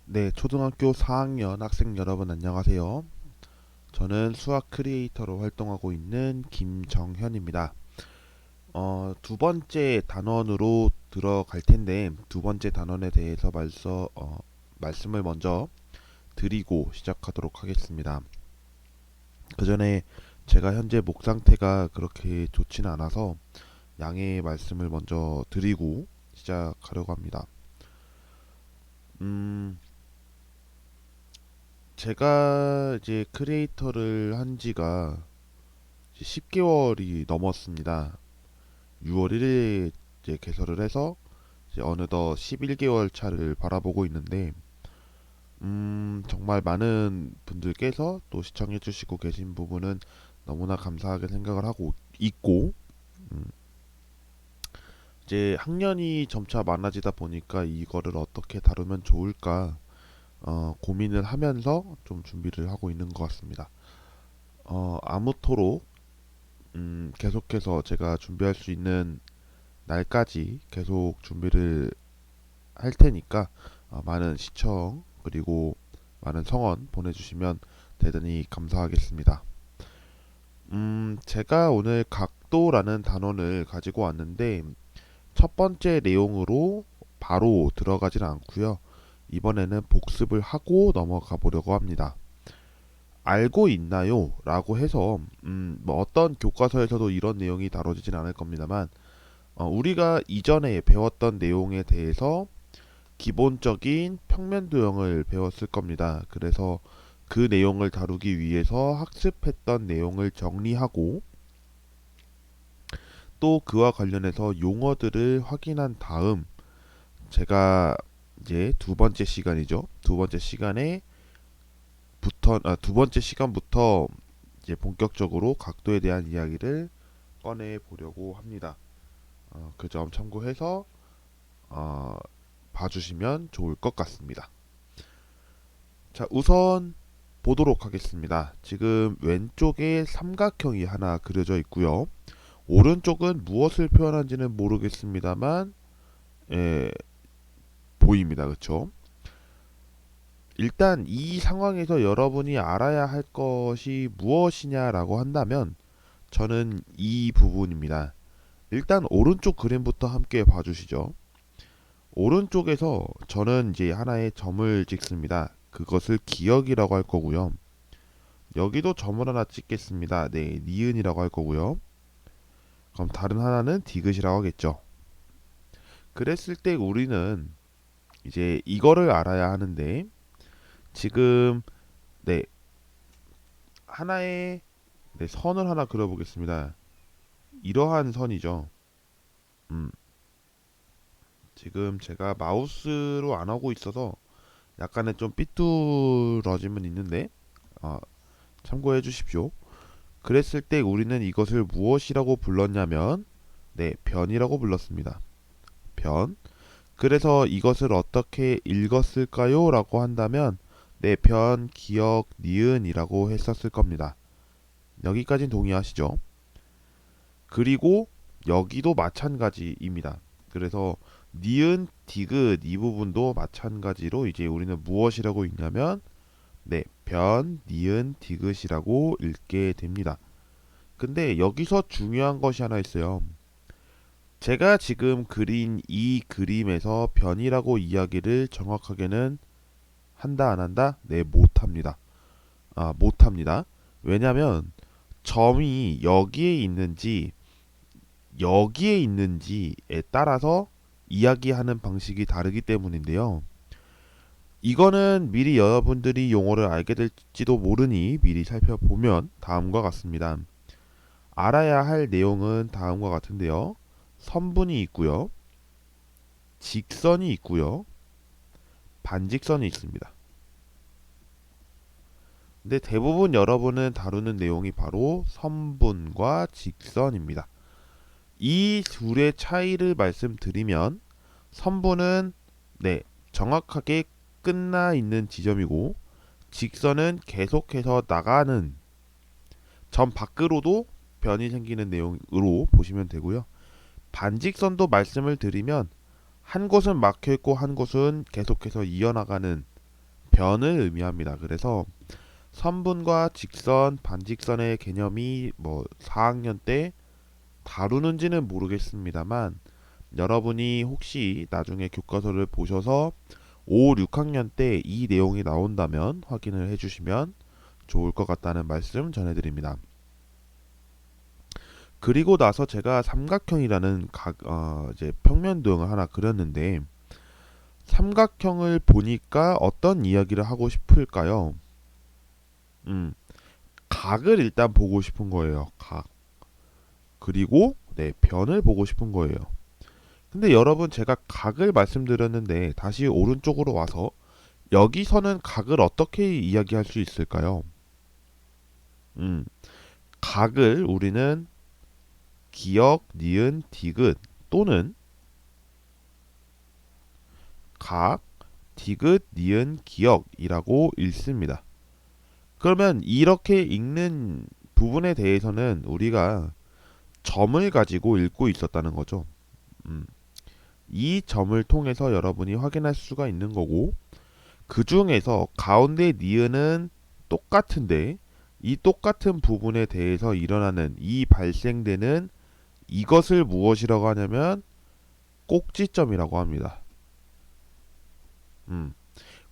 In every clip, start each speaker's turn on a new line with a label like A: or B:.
A: 네, 초등학교 4학년 학생 여러분 안녕하세요. 저는 수학 크리에이터로 활동하고 있는 김정현입니다. 두 번째 단원으로 들어갈 텐데 두 번째 단원에 대해서 말씀을 먼저 드리고 시작하도록 하겠습니다. 그 전에 제가 현재 목 상태가 그렇게 좋지는 않아서 양해의 말씀을 먼저 드리고 시작하려고 합니다. 음, 제가 이제 크리에이터를 한 지가 10개월이 넘었습니다. 6월 1일에 이제 개설을 해서 이제 어느덧 11개월 차를 바라보고 있는데, 정말 많은 분들께서 또 시청해주시고 계신 부분은 너무나 감사하게 생각을 하고 있고, 음, 이제 학년이 점차 많아지다 보니까 이거를 어떻게 다루면 좋을까 고민을 하면서 좀 준비를 하고 있는 것 같습니다. 아무토록 계속해서 제가 준비할 수 있는 날까지 계속 준비를 할 테니까 많은 시청 그리고 많은 성원 보내주시면 대단히 감사하겠습니다. 제가 오늘 각도라는 단원을 가지고 왔는데 첫 번째 내용으로 바로 들어가진 않고요. 이번에는 복습을 하고 넘어가 보려고 합니다. 알고 있나요? 라고 해서 뭐 어떤 교과서에서도 이런 내용이 다뤄지진 않을 겁니다만 우리가 이전에 배웠던 내용에 대해서 기본적인 평면도형을 배웠을 겁니다. 그래서 그 내용을 다루기 위해서 학습했던 내용을 정리하고 또 그와 관련해서 용어들을 확인한 다음 제가 이제 두 번째 시간이죠. 두 번째 시간부터 이제 본격적으로 각도에 대한 이야기를 꺼내 보려고 합니다. 그 점 참고해서 어, 봐주시면 좋을 것 같습니다. 자, 우선 보도록 하겠습니다. 지금 왼쪽에 삼각형이 하나 그려져 있고요. 오른쪽은 무엇을 표현한지는 모르겠습니다만, 예, 보입니다. 그렇죠? 일단 이 상황에서 여러분이 알아야 할 것이 무엇이냐라고 한다면 저는 이 부분입니다. 일단 오른쪽 그림부터 함께 봐주시죠. 오른쪽에서 저는 이제 하나의 점을 찍습니다. 그것을 기억이라고 할 거고요. 여기도 점을 하나 찍겠습니다. 네, 니은이라고 할 거고요. 그럼 다른 하나는 디귿이라고 하겠죠. 그랬을 때 우리는 이제 이거를 알아야 하는데 지금 네, 하나의 네, 선을 하나 그려보겠습니다. 이러한 선이죠. 음, 지금 제가 마우스로 안 하고 있어서 약간의 좀 삐뚤어짐은 있는데 어, 참고해 주십시오. 그랬을 때 우리는 이것을 무엇이라고 불렀냐면 네, 변이라고 불렀습니다. 변. 그래서 이것을 어떻게 읽었을까요? 라고 한다면 네, 변, 기억, 니은이라고 했었을 겁니다. 여기까진 동의하시죠? 그리고 여기도 마찬가지입니다. 그래서 니은, 디귿 이 부분도 마찬가지로 이제 우리는 무엇이라고 읽냐면 네, 변, 니은, 디귿이라고 읽게 됩니다. 근데 여기서 중요한 것이 하나 있어요. 제가 지금 그린 이 그림에서 변이라고 이야기를 정확하게는 한다 안 한다? 네, 못합니다. 못합니다. 왜냐면 점이 여기에 있는지에 따라서 이야기하는 방식이 다르기 때문인데요. 이거는 미리 여러분들이 용어를 알게 될지도 모르니 미리 살펴보면 다음과 같습니다. 알아야 할 내용은 다음과 같은데요. 선분이 있고요. 직선이 있고요. 반직선이 있습니다. 근데 대부분 여러분은 다루는 내용이 바로 선분과 직선입니다. 이 둘의 차이를 말씀드리면 선분은 네, 정확하게 끝나 있는 지점이고 직선은 계속해서 나가는 점 밖으로도 변이 생기는 내용으로 보시면 되고요. 반직선도 말씀을 드리면 한 곳은 막혀 있고 한 곳은 계속해서 이어나가는 변을 의미합니다. 그래서 선분과 직선, 반직선의 개념이 뭐 4학년 때 다루는지는 모르겠습니다만 여러분이 혹시 나중에 교과서를 보셔서 5, 6학년 때 이 내용이 나온다면 확인을 해주시면 좋을 것 같다는 말씀 전해드립니다. 그리고 나서 제가 삼각형이라는 이제 평면 도형을 하나 그렸는데 삼각형을 보니까 어떤 이야기를 하고 싶을까요? 각을 일단 보고 싶은 거예요. 각. 그리고 변을 보고 싶은 거예요. 근데 여러분 제가 각을 말씀드렸는데 다시 오른쪽으로 와서 여기서는 각을 어떻게 이야기할 수 있을까요? 음, 각을 우리는 기역, 니은, 디귿 또는 각, 디귿, 니은, 기역이라고 읽습니다. 그러면 이렇게 읽는 부분에 대해서는 우리가 점을 가지고 읽고 있었다는 거죠. 음, 이 점을 통해서 여러분이 확인할 수가 있는 거고 그 중에서 가운데 니은은 똑같은데 이 똑같은 부분에 대해서 일어나는 이 발생되는 이것을 무엇이라고 하냐면 꼭지점이라고 합니다.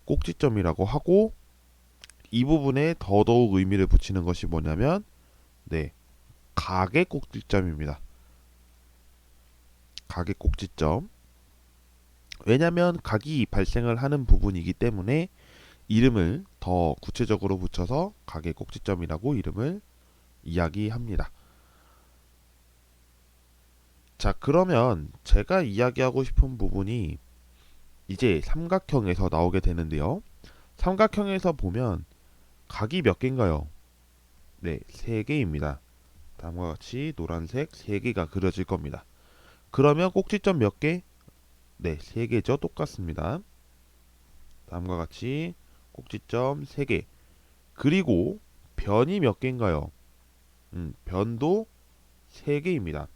A: 꼭지점이라고 하고 이 부분에 더더욱 의미를 붙이는 것이 뭐냐면 각의 꼭지점입니다. 각의 꼭지점. 왜냐하면 각이 발생을 하는 부분이기 때문에 이름을 더 구체적으로 붙여서 각의 꼭지점이라고 이름을 이야기합니다. 자, 그러면 제가 이야기하고 싶은 부분이 이제 삼각형에서 나오게 되는데요. 삼각형에서 보면 각이 몇 개인가요? 네, 3개입니다. 다음과 같이 노란색 3개가 그려질 겁니다. 그러면 꼭지점 몇 개? 네, 3개죠. 똑같습니다. 다음과 같이 꼭지점 3개. 그리고 변이 몇 개인가요? 변도 3개입니다.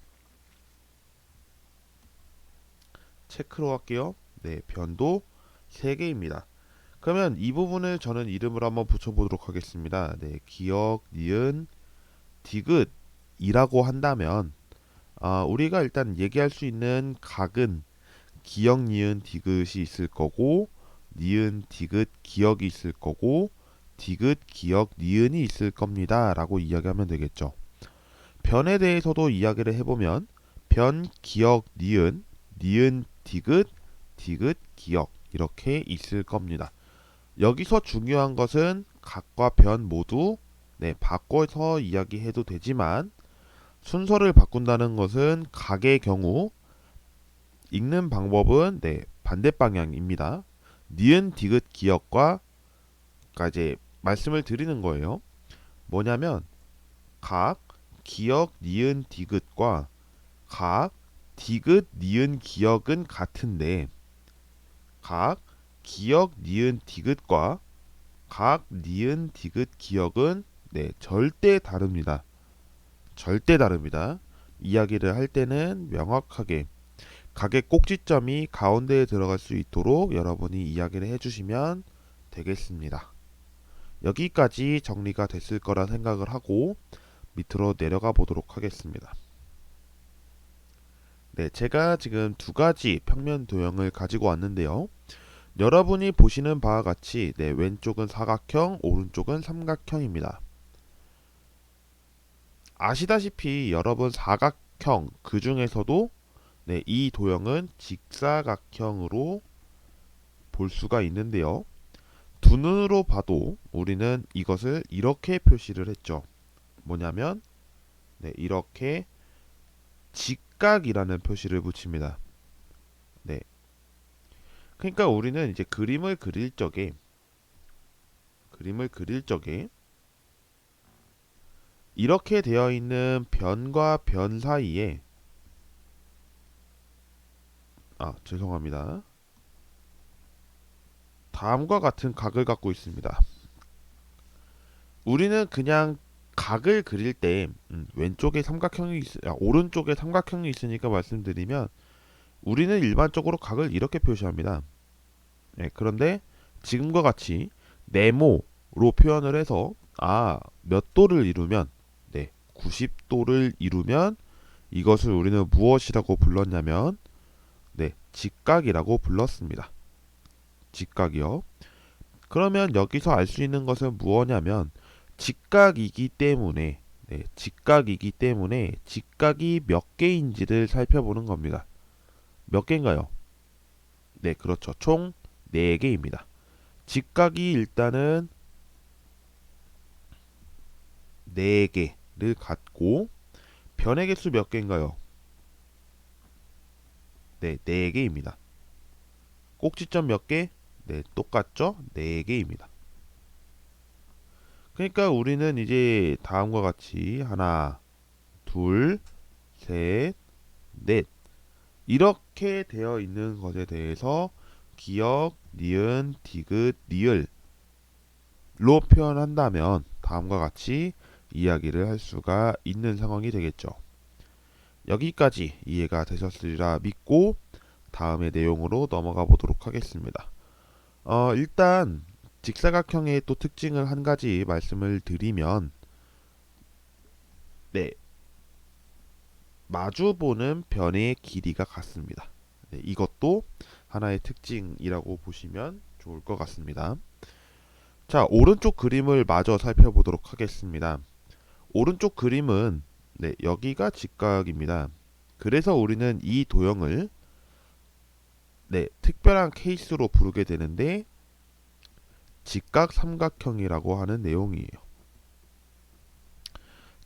A: 체크로 할게요. 네, 변도 3개입니다. 그러면 이 부분을 저는 이름을 한번 붙여보도록 하겠습니다. 네, 기역, 니은, 디귿이라고 한다면 우리가 일단 얘기할 수 있는 각은 기역, 니은, 디귿이 있을 거고 니은, 디귿, 기역이 있을 거고 디귿, 기역, 니은이 있을 겁니다 라고 이야기하면 되겠죠. 변에 대해서도 이야기를 해보면 변, 기역, 니은, 니은, 디귿, 디귿, 기역 이렇게 있을 겁니다. 여기서 중요한 것은 각과 변 모두 바꿔서 이야기해도 되지만 순서를 바꾼다는 것은 각의 경우 읽는 방법은 반대 방향입니다. 니은, 디귿, 기역과 이제 말씀을 드리는 거예요. 뭐냐면 각, 기역, 니은, 디귿과 각, 디귿, 니은, 기역은 같은데 각, 기역, 니은, 디귿과 각, 니은, 디귿, 기역은 절대 다릅니다. 절대 다릅니다. 이야기를 할 때는 명확하게 각의 꼭지점이 가운데에 들어갈 수 있도록 여러분이 이야기를 해주시면 되겠습니다. 여기까지 정리가 됐을 거라 생각을 하고 밑으로 내려가 보도록 하겠습니다. 네, 제가 지금 2가지 평면 도형을 가지고 왔는데요. 여러분이 보시는 바와 같이 왼쪽은 사각형, 오른쪽은 삼각형입니다. 아시다시피 여러분 사각형 그 중에서도 이 도형은 직사각형으로 볼 수가 있는데요. 두 눈으로 봐도 우리는 이것을 이렇게 표시를 했죠. 뭐냐면 이렇게 직각이라는 표시를 붙입니다. 그러니까 우리는 이제 그림을 그릴 적에 이렇게 되어 있는 변과 변 사이에 죄송합니다. 다음과 같은 각을 갖고 있습니다. 우리는 그냥 각을 그릴 때 왼쪽에 삼각형이 오른쪽에 삼각형이 있으니까 말씀드리면 우리는 일반적으로 각을 이렇게 표시합니다. 그런데 지금과 같이 네모로 표현을 해서 몇 도를 이루면 90도를 이루면 이것을 우리는 무엇이라고 불렀냐면 직각이라고 불렀습니다. 직각이요. 그러면 여기서 알 수 있는 것은 무엇냐면 직각이기 때문에 직각이기 때문에 직각이 몇 개인지를 살펴보는 겁니다. 몇 개인가요? 네, 그렇죠. 총 4개입니다. 직각이 일단은 4개를 갖고 변의 개수 몇 개인가요? 네, 4개입니다. 꼭지점 몇 개? 네, 똑같죠? 4개입니다. 그러니까 우리는 이제 다음과 같이 하나, 둘, 셋, 넷 이렇게 되어 있는 것에 대해서 기역, 니은, 디귿, 리을로 표현한다면 다음과 같이 이야기를 할 수가 있는 상황이 되겠죠. 여기까지 이해가 되셨으리라 믿고 다음의 내용으로 넘어가 보도록 하겠습니다. 일단 직사각형의 또 특징을 한 가지 말씀을 드리면 네, 마주보는 변의 길이가 같습니다. 네, 이것도 하나의 특징이라고 보시면 좋을 것 같습니다. 자, 오른쪽 그림을 마저 살펴보도록 하겠습니다. 오른쪽 그림은 여기가 직각입니다. 그래서 우리는 이 도형을 특별한 케이스로 부르게 되는데 직각 삼각형이라고 하는 내용이에요.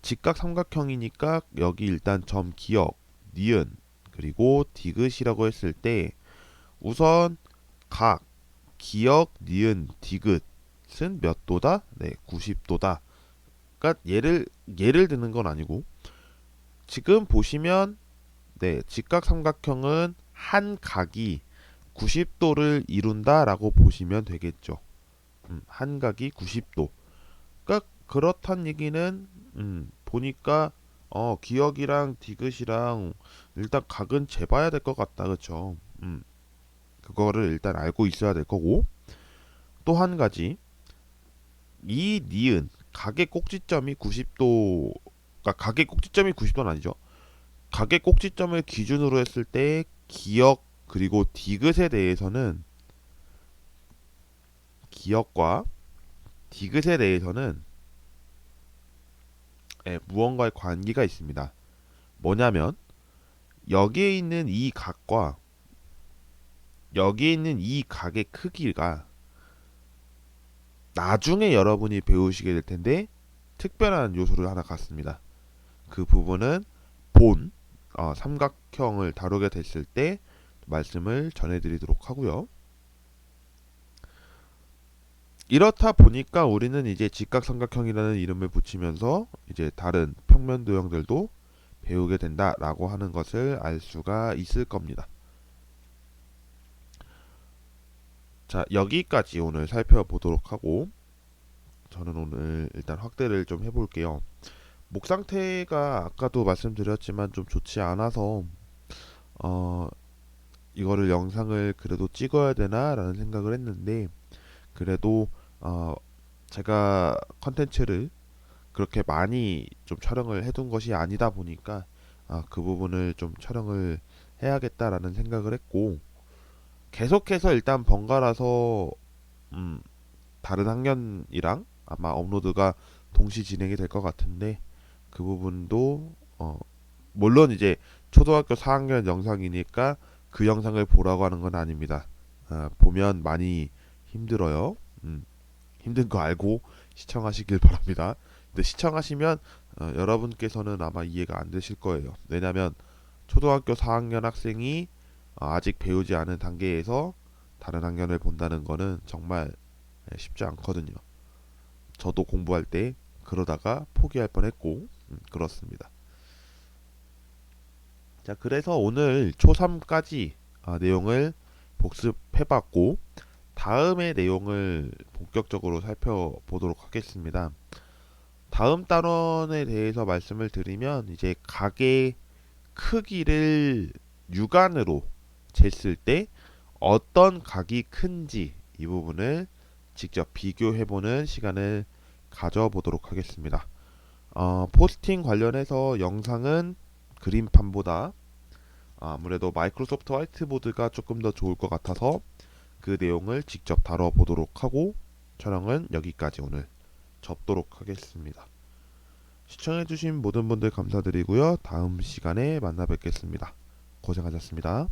A: 직각 삼각형이니까 여기 일단 점 기역, 니은, 그리고 디귿이라고 했을 때 우선 각, 기역, 니은, 디귿은 몇 도다? 90도다. 그러니까 예를 드는 건 아니고 지금 보시면 직각 삼각형은 한 각이 90도를 이룬다라고 보시면 되겠죠. 한 각이 90도. 그러니까 그렇단 얘기는 보니까 기역이랑 디귿이랑 일단 각은 재봐야 될 것 같다. 그쵸? 그거를 일단 알고 있어야 될 거고 또 한 가지 이 니은 각의 꼭지점이 90도 그러니까 각의 꼭지점이 90도는 아니죠. 각의 꼭지점을 기준으로 했을 때 기역 그리고 디귿에 대해서는 기역과 디귿에 대해서는 무언가의 관계가 있습니다. 뭐냐면 여기에 있는 이 각과 여기에 있는 이 각의 크기가 나중에 여러분이 배우시게 될 텐데 특별한 요소를 하나 갖습니다. 그 부분은 삼각형을 다루게 됐을 때 말씀을 전해드리도록 하고요. 이렇다 보니까 우리는 이제 직각삼각형이라는 이름을 붙이면서 이제 다른 평면 도형들도 배우게 된다라고 하는 것을 알 수가 있을 겁니다. 자, 여기까지 오늘 살펴보도록 하고 저는 오늘 일단 확대를 좀 해볼게요. 목 상태가 아까도 말씀드렸지만 좀 좋지 않아서 이거를 영상을 그래도 찍어야 되나 라는 생각을 했는데 그래도 제가 컨텐츠를 그렇게 많이 좀 촬영을 해둔 것이 아니다 보니까 그 부분을 좀 촬영을 해야겠다라는 생각을 했고 계속해서 일단 번갈아서 다른 학년이랑 아마 업로드가 동시 진행이 될 것 같은데 그 부분도 물론 이제 초등학교 4학년 영상이니까 그 영상을 보라고 하는 건 아닙니다. 보면 많이 힘들어요. 힘든 거 알고 시청하시길 바랍니다. 근데 시청하시면 여러분께서는 아마 이해가 안 되실 거예요. 왜냐하면 초등학교 4학년 학생이 아직 배우지 않은 단계에서 다른 학년을 본다는 거는 정말 쉽지 않거든요. 저도 공부할 때 그러다가 포기할 뻔했고 그렇습니다. 자, 그래서 오늘 초3까지 내용을 복습해봤고 다음의 내용을 본격적으로 살펴보도록 하겠습니다. 다음 단원에 대해서 말씀을 드리면 이제 각의 크기를 육안으로 쟀을 때 어떤 각이 큰지 이 부분을 직접 비교해보는 시간을 가져보도록 하겠습니다. 포스팅 관련해서 영상은 그림판보다 아무래도 마이크로소프트 화이트보드가 조금 더 좋을 것 같아서 그 내용을 직접 다뤄보도록 하고 촬영은 여기까지 오늘 접도록 하겠습니다. 시청해주신 모든 분들 감사드리고요. 다음 시간에 만나 뵙겠습니다. 고생하셨습니다.